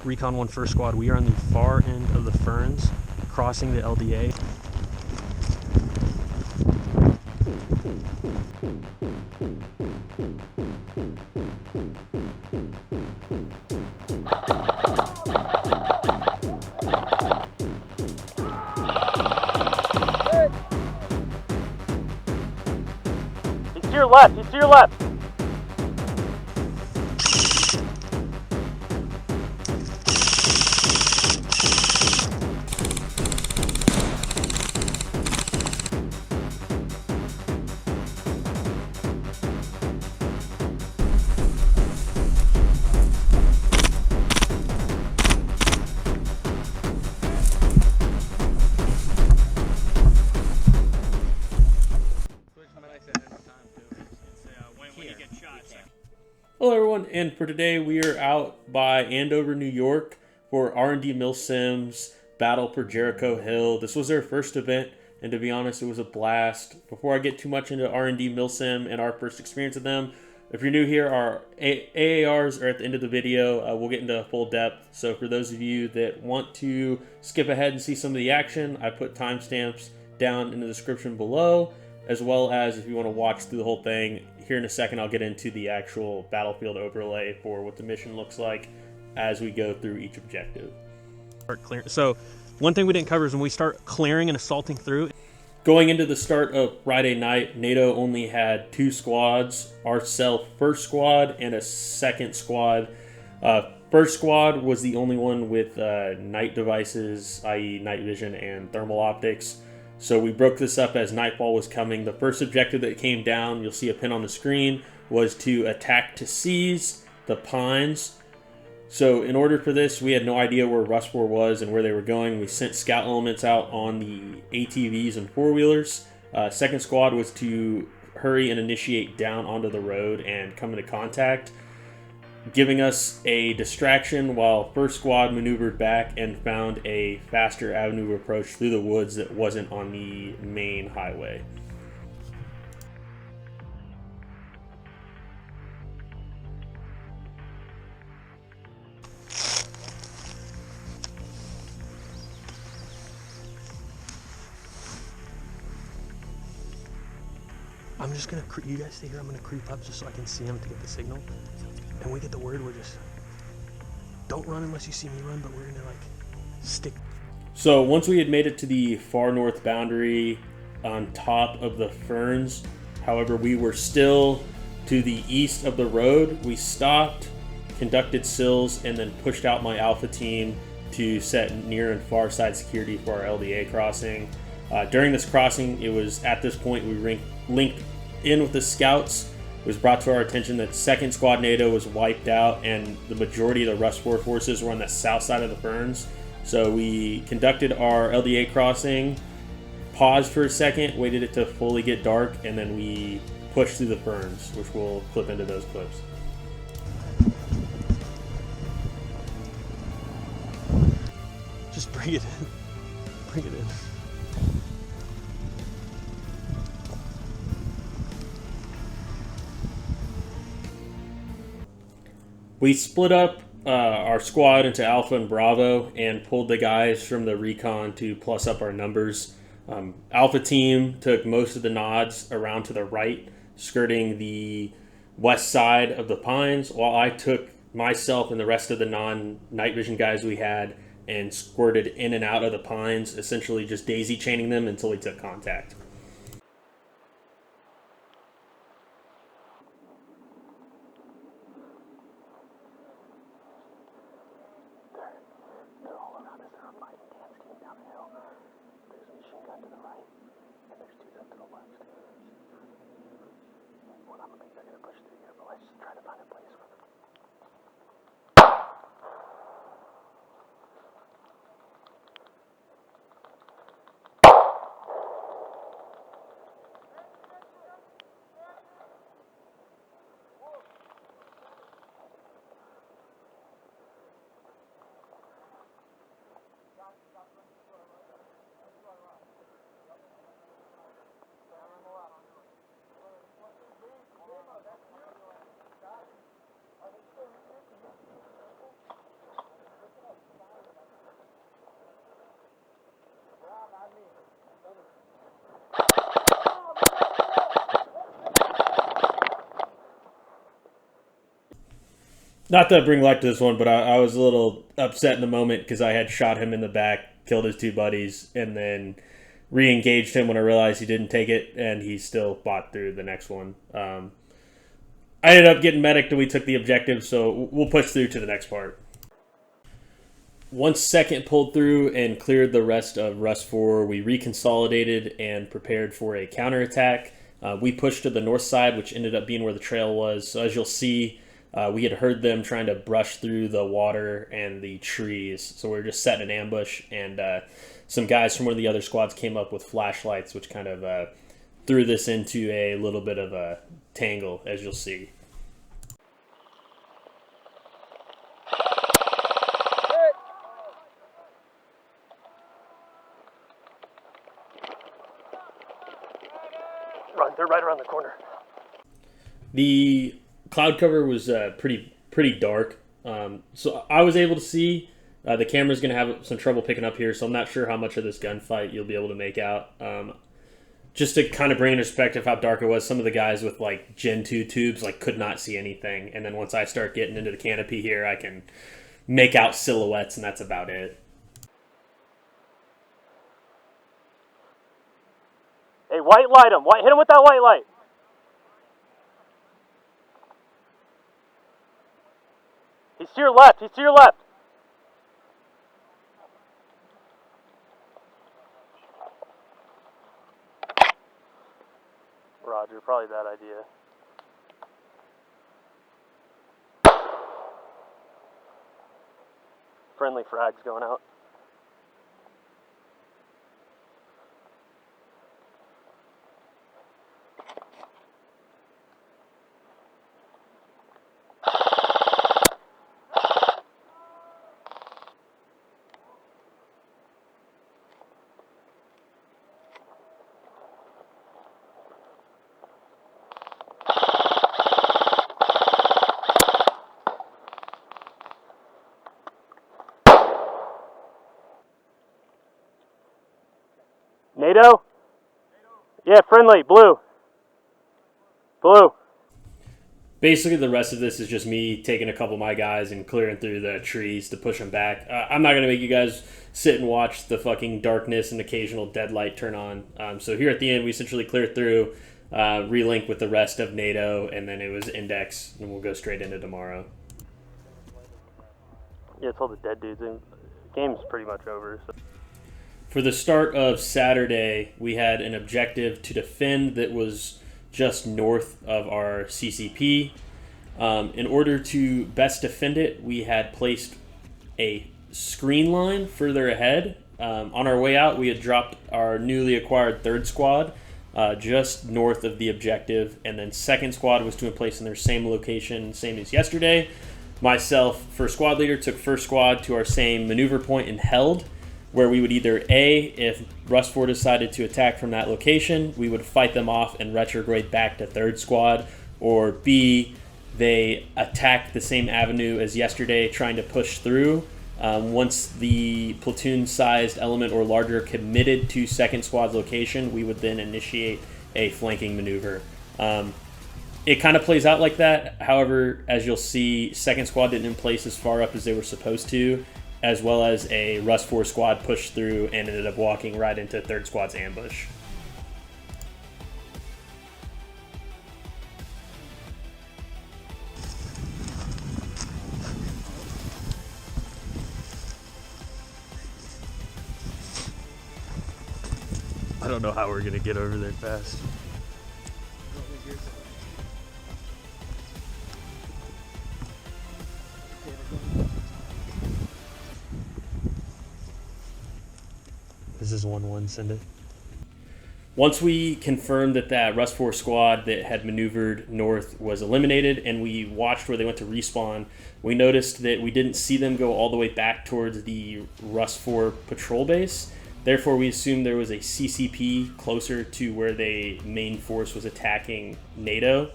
Recon 1 First Squad. We are on the far end of the ferns, crossing the LDA. He's to your left, he's to your left. Hello everyone, and for today we are out by Andover, New York for R&D MILSIM's Battle for Jericho Hill. This was their first event, and to be honest, it was a blast. Before I get too much into R&D MILSIM and our first experience with them, if you're new here, our AARs are at the end of the video. We'll get into full depth, so for those of you that want to skip ahead and see some of the action, I put timestamps down in the description below, as well as if you want to watch through the whole thing. Here in a second, I'll get into the actual battlefield overlay for what the mission looks like as we go through each objective. So one thing we didn't cover is when we start clearing and assaulting through. Going into the start of Friday night, NATO only had 2 squads, our first squad and a second squad. First squad was the only one with night devices, i.e. night vision and thermal optics. So we broke this up as nightfall was coming. The first objective that came down, you'll see a pin on the screen, was to attack to seize the pines. So in order for this, we had no idea where Rustboro was and where they were going. We sent scout elements out on the ATVs and four-wheelers. Second squad was to hurry and initiate down onto the road and come into contact, giving us a distraction while first squad maneuvered back and found a faster avenue of approach through the woods that wasn't on the main highway. I'm just gonna, you guys stay here, I'm gonna creep up just so I can see him to get the signal. And we get the word, we're just, don't run unless you see me run, but we're gonna like stick. So once we had made it to the far north boundary on top of the ferns, however, we were still to the east of the road. We stopped, conducted sills, and then pushed out my alpha team to set near and far side security for our LDA crossing. During this crossing, it was at this point we linked in with the scouts. It was brought to our attention that 2nd Squad NATO was wiped out and the majority of the Rustboro forces were on the south side of the ferns. So we conducted our LDA crossing, paused for a second, waited it to fully get dark, and then we pushed through the ferns, which we'll clip into those clips. Just bring it in. Bring it in. We split up our squad into Alpha and Bravo and pulled the guys from the recon to plus up our numbers. Alpha team took most of the nods around to the right, skirting the west side of the pines, while I took myself and the rest of the non-night vision guys we had and squirted in and out of the pines, essentially just daisy chaining them until we took contact. Not to bring light to this one, but I was a little upset in the moment because I had shot him in the back, killed his two buddies, and then re-engaged him when I realized he didn't take it, and he still fought through the next one. I ended up getting medicked and we took the objective, so we'll push through to the next part. Once second pulled through and cleared the rest of Rust 4, we reconsolidated and prepared for a counterattack. We pushed to the north side, which ended up being where the trail was. So as you'll see, we had heard them trying to brush through the water and the trees. So we were just setting an ambush, and some guys from one of the other squads came up with flashlights, which kind of threw this into a little bit of a tangle, as you'll see. Run, they're right around the corner. The cloud cover was pretty dark, so I was able to see. The camera's going to have some trouble picking up here, so I'm not sure how much of this gunfight you'll be able to make out. Just to kind of bring into perspective how dark it was, some of the guys with like Gen 2 tubes like could not see anything, and then once I start getting into the canopy here, I can make out silhouettes, and that's about it. Hey, white light him. Hit him with that white light. He's to your left. He's to your left. Roger, probably bad idea. Friendly frags going out. NATO? Yeah, friendly, blue. Blue. Basically, the rest of this is just me taking a couple of my guys and clearing through the trees to push them back. I'm not going to make you guys sit and watch the fucking darkness and occasional dead light turn on. So here at the end, we essentially cleared through, relink with the rest of NATO, and then it was index, and we'll go straight into tomorrow. Yeah, it's all the dead dudes. The game's pretty much over. So. For the start of Saturday, we had an objective to defend that was just north of our CCP. In order to best defend it, we had placed a screen line further ahead. On our way out, we had dropped our newly acquired third squad just north of the objective, and then second squad was to be placed in their same location, same as yesterday. Myself, first squad leader, took first squad to our same maneuver point and held, where we would either A, if Rust 4 decided to attack from that location, we would fight them off and retrograde back to third squad, or B, they attacked the same avenue as yesterday, trying to push through. Once the platoon-sized element or larger committed to second squad's location, we would then initiate a flanking maneuver. It kind of plays out like that. However, as you'll see, second squad didn't place as far up as they were supposed to, as well as a Rust 4 squad pushed through and ended up walking right into third squad's ambush. I don't know how we're gonna get over there fast. This is 1-1, send it. Once we confirmed that that Rust 4 squad that had maneuvered north was eliminated and we watched where they went to respawn, we noticed that we didn't see them go all the way back towards the Rust 4 patrol base. Therefore, we assumed there was a CCP closer to where the main force was attacking NATO.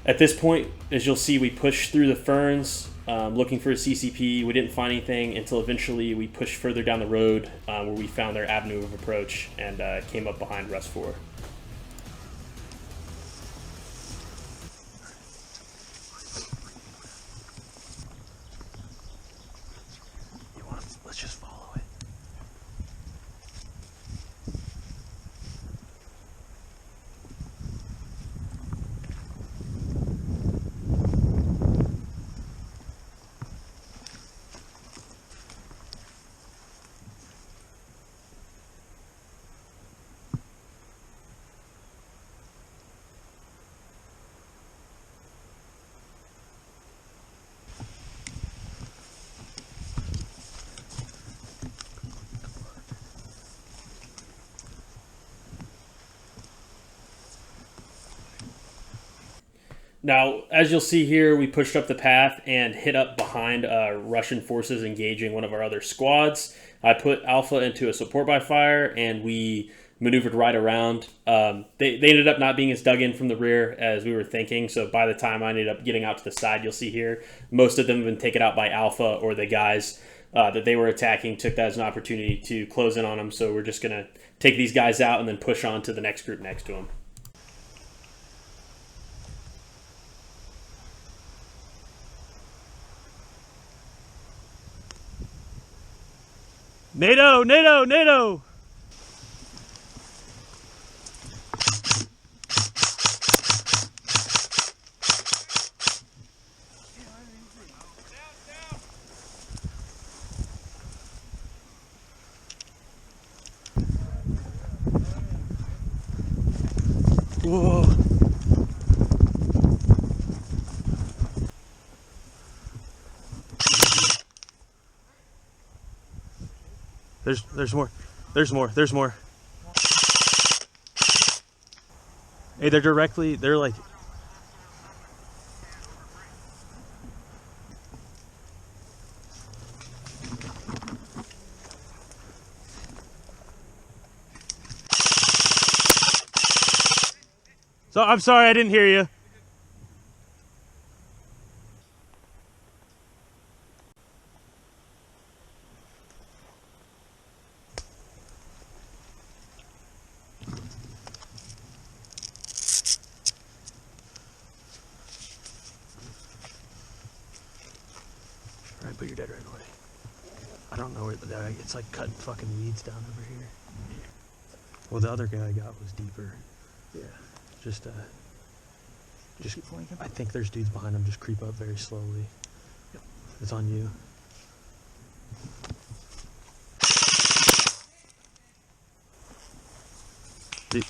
At this point, as you'll see, we pushed through the ferns, looking for a CCP. We didn't find anything until eventually we pushed further down the road where we found their avenue of approach and came up behind Rust 4. Now, as you'll see here, we pushed up the path and hit up behind Russian forces engaging one of our other squads. I put Alpha into a support by fire, and we maneuvered right around. They ended up not being as dug in from the rear as we were thinking, so by the time I ended up getting out to the side, you'll see here, most of them have been taken out by Alpha, or the guys that they were attacking took that as an opportunity to close in on them, so we're just going to take these guys out and then push on to the next group next to them. NATO, NATO, NATO! Whoa. There's more. There's more. There's more. Hey, they're like... So, I'm sorry, I didn't hear you. Alright, put your dead right away. I don't know where it's like cutting fucking weeds down over here. Well, the other guy I got was deeper. Yeah. Just I think there's dudes behind him. Just creep up very slowly. Yep. It's on you. Dude.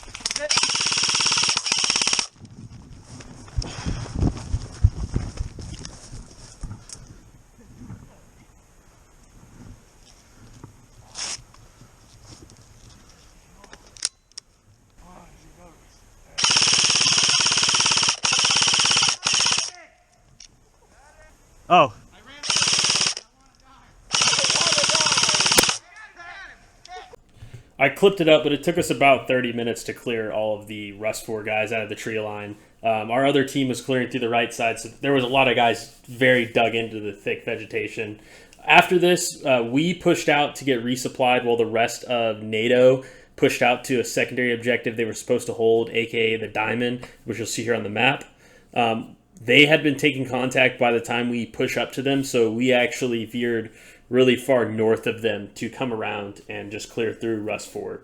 Oh. I clipped it up, but it took us about 30 minutes to clear all of the Rust 4 guys out of the tree line. Our other team was clearing through the right side, so there was a lot of guys very dug into the thick vegetation. After this, we pushed out to get resupplied while the rest of NATO pushed out to a secondary objective they were supposed to hold, aka the Diamond, which you'll see here on the map. They had been taking contact by the time we push up to them, so we actually veered really far north of them to come around and just clear through Rust 4.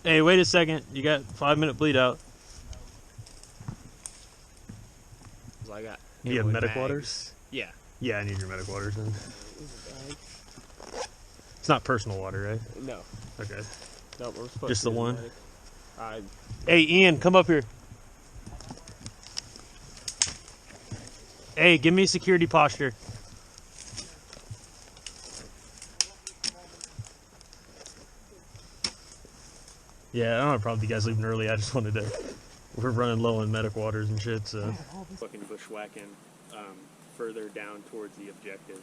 Hey, wait a second. You got 5-minute bleed out. I got. You have medic bags. waters? Yeah. Yeah, I need your medic waters then. It's not personal water, right? No. Okay. No, we're supposed Just to the one? Hey, Ian, come up here. Hey, give me security posture. Yeah, I don't have a problem with you guys leaving early. I just wanted to... We're running low on medic waters and shit, so... Fucking bushwhacking further down towards the objective.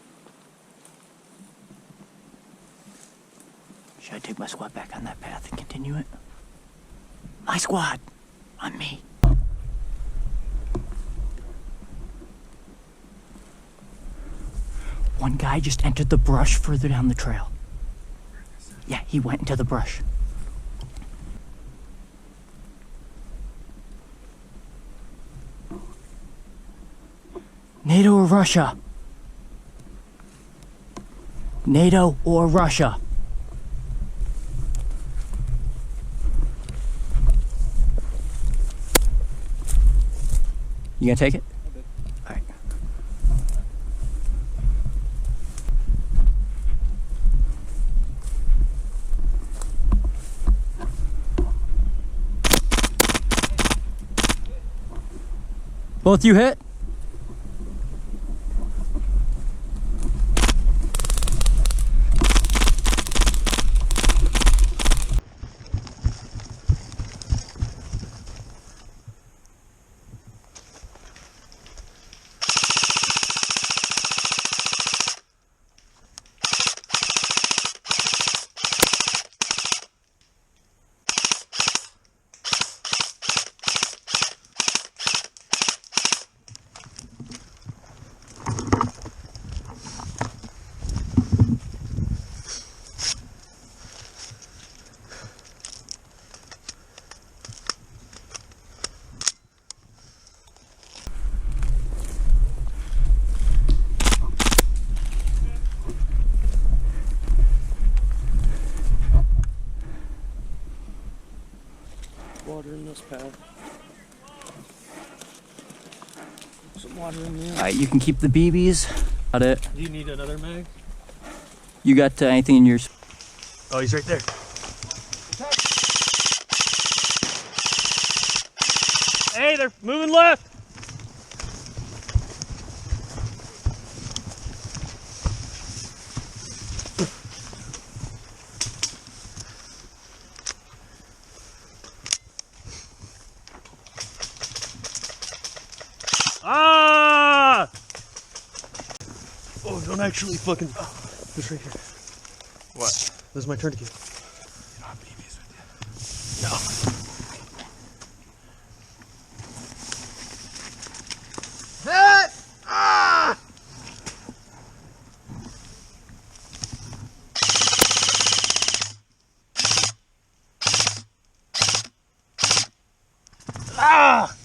Should I take my squad back on that path and continue it? My squad! On me. One guy just entered the brush further down the trail. Yeah, he went into the brush. NATO or Russia? NATO or Russia? You gonna take it? All right. Both you hit? Water in this path. Some water in there. All right, you can keep the BBs. Got it. Do you need another mag? You got anything in yours? Oh, he's right there. Hey, they're moving left. Ah! Oh, don't actually fucking. Oh, this right here. What? This is my tourniquet. You don't have BBs with you. No. Ah! Ah!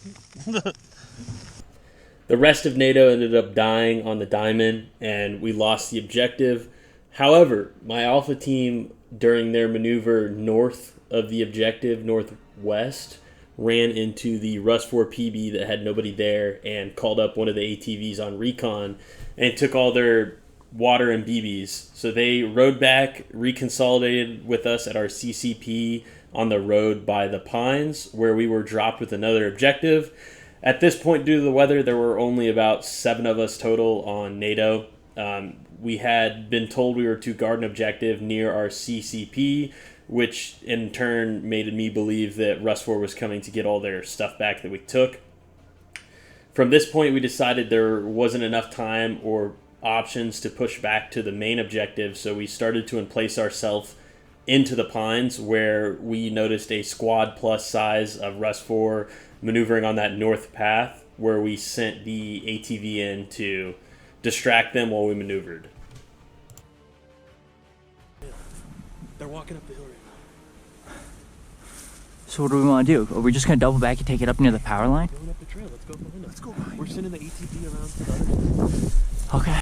The rest of NATO ended up dying on the Diamond, and we lost the objective. However, my Alpha team, during their maneuver north of the objective, northwest, ran into the Rust 4 PB that had nobody there and called up one of the ATVs on recon and took all their water and BBs. So they rode back, reconsolidated with us at our CCP on the road by the Pines, where we were dropped with another objective. At this point, due to the weather, there were only about 7 of us total on NATO. We had been told we were to guard an objective near our CCP, which in turn made me believe that Rust 4 was coming to get all their stuff back that we took. From this point, we decided there wasn't enough time or options to push back to the main objective, so we started to emplace ourselves into the Pines, where we noticed a squad plus size of Rust 4 maneuvering on that north path, where we sent the ATV in to distract them while we maneuvered. They're walking up the hill right now. So what do we want to do? Are we just going to double back and take it up near the power line? Going up the trail. Let's go behind them. Let's go behind. We're sending the ATV around to the other side. Okay.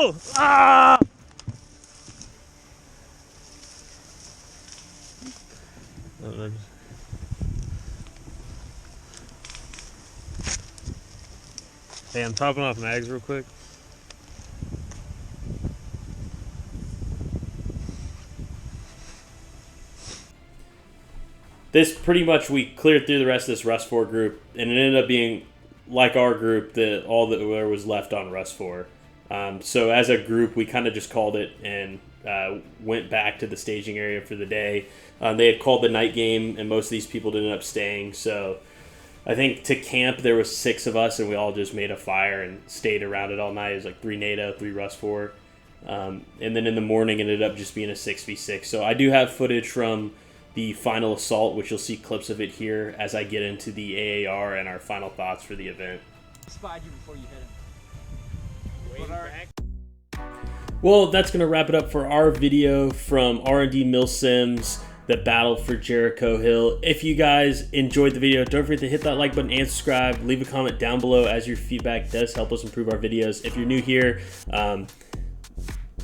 Oh! Ah! Hey, I'm topping off mags real quick. this pretty much, we cleared through the rest of this Rust 4 group, and it ended up being, like our group, all that there was left on Rust 4. So as a group, we kind of just called it and went back to the staging area for the day. They had called the night game, and most of these people ended up staying. So I think to camp, there was 6 of us, and we all just made a fire and stayed around it all night. It was like 3 NATO, 3 Rust 4. And then in the morning, it ended up just being a 6v6. So I do have footage from the final assault, which you'll see clips of it here as I get into the AAR and our final thoughts for the event. Spied you before you hit him. Well, that's going to wrap it up for our video from R&D MILSIM's The Battle for Jericho Hill. If you guys enjoyed the video, don't forget to hit that like button and subscribe. Leave a comment down below, as your feedback does help us improve our videos. If you're new here,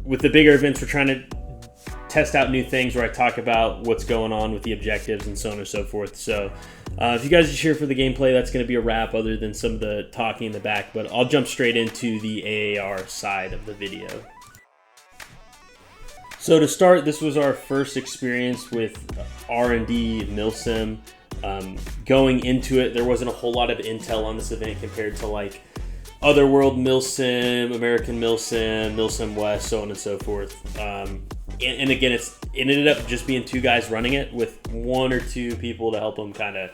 with the bigger events, we're trying to test out new things where I talk about what's going on with the objectives and so on and so forth. So if you guys are here for the gameplay, that's going to be a wrap other than some of the talking in the back, but I'll jump straight into the AAR side of the video. So to start, this was our first experience with R&D MILSIM. Going into it, there wasn't a whole lot of intel on this event compared to like Otherworld MILSIM, American MILSIM, MILSIM West, so on and so forth. And again, it ended up just being 2 guys running it with 1 or 2 people to help them kind of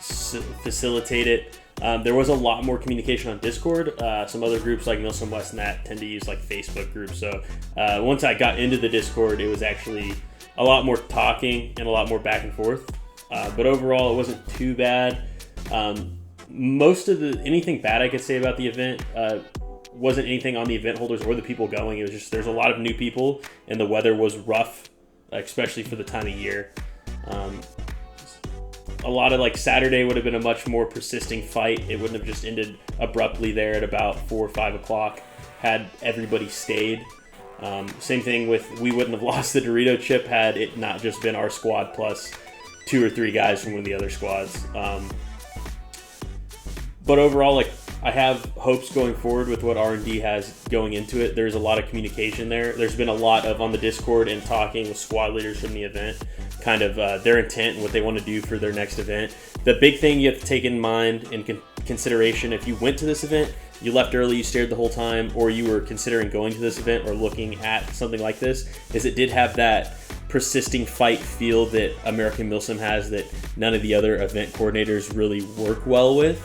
facilitate it. There was a lot more communication on Discord. Some other groups like MILSIM West and that tend to use like Facebook groups. So once I got into the Discord, it was actually a lot more talking and a lot more back and forth. But overall, it wasn't too bad. Most of anything bad I could say about the event wasn't anything on the event holders or the people going. It was just there's a lot of new people and the weather was rough, especially for the time of year. A lot of like Saturday would have been a much more persisting fight. It wouldn't have just ended abruptly there at about 4 or 5 o'clock had everybody stayed. Same thing with, we wouldn't have lost the Dorito chip had it not just been our squad plus 2 or 3 guys from one of the other squads. But overall, like, I have hopes going forward with what R&D has going into it. There's a lot of communication there. There's been a lot of on the Discord and talking with squad leaders from the event, kind of their intent and what they want to do for their next event. The big thing you have to take in mind and consideration, if you went to this event, you left early, you stayed the whole time, or you were considering going to this event or looking at something like this, is it did have that persisting fight feel that American MILSIM has that none of the other event coordinators really work well with.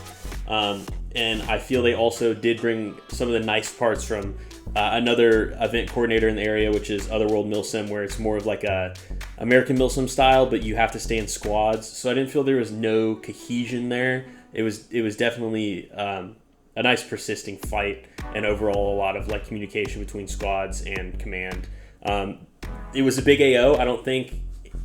And I feel they also did bring some of the nice parts from another event coordinator in the area, which is Otherworld MILSIM, where it's more of like a American MILSIM style, but you have to stay in squads. So I didn't feel there was no cohesion there. It was definitely a nice persisting fight, and overall a lot of like communication between squads and command. It was a big AO. I don't think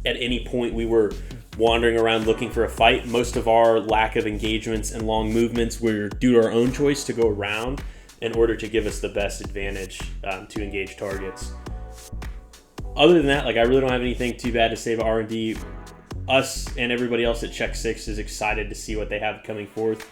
at any point we were wandering around looking for a fight. Most of our lack of engagements and long movements were due to our own choice to go around in order to give us the best advantage to engage targets. Other than that, like, I really don't have anything too bad to say about R&D. Us and everybody else at Check 6 is excited to see what they have coming forth.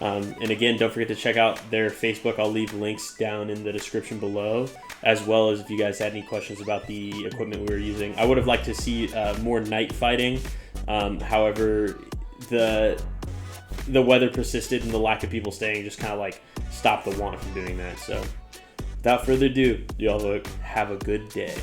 And again, don't forget to check out their Facebook. I'll leave links down in the description below, as well as if you guys had any questions about the equipment we were using. I would have liked to see more night fighting. However, the weather persisted and the lack of people staying just kind of like stopped the want from doing that. So without further ado, y'all have a good day.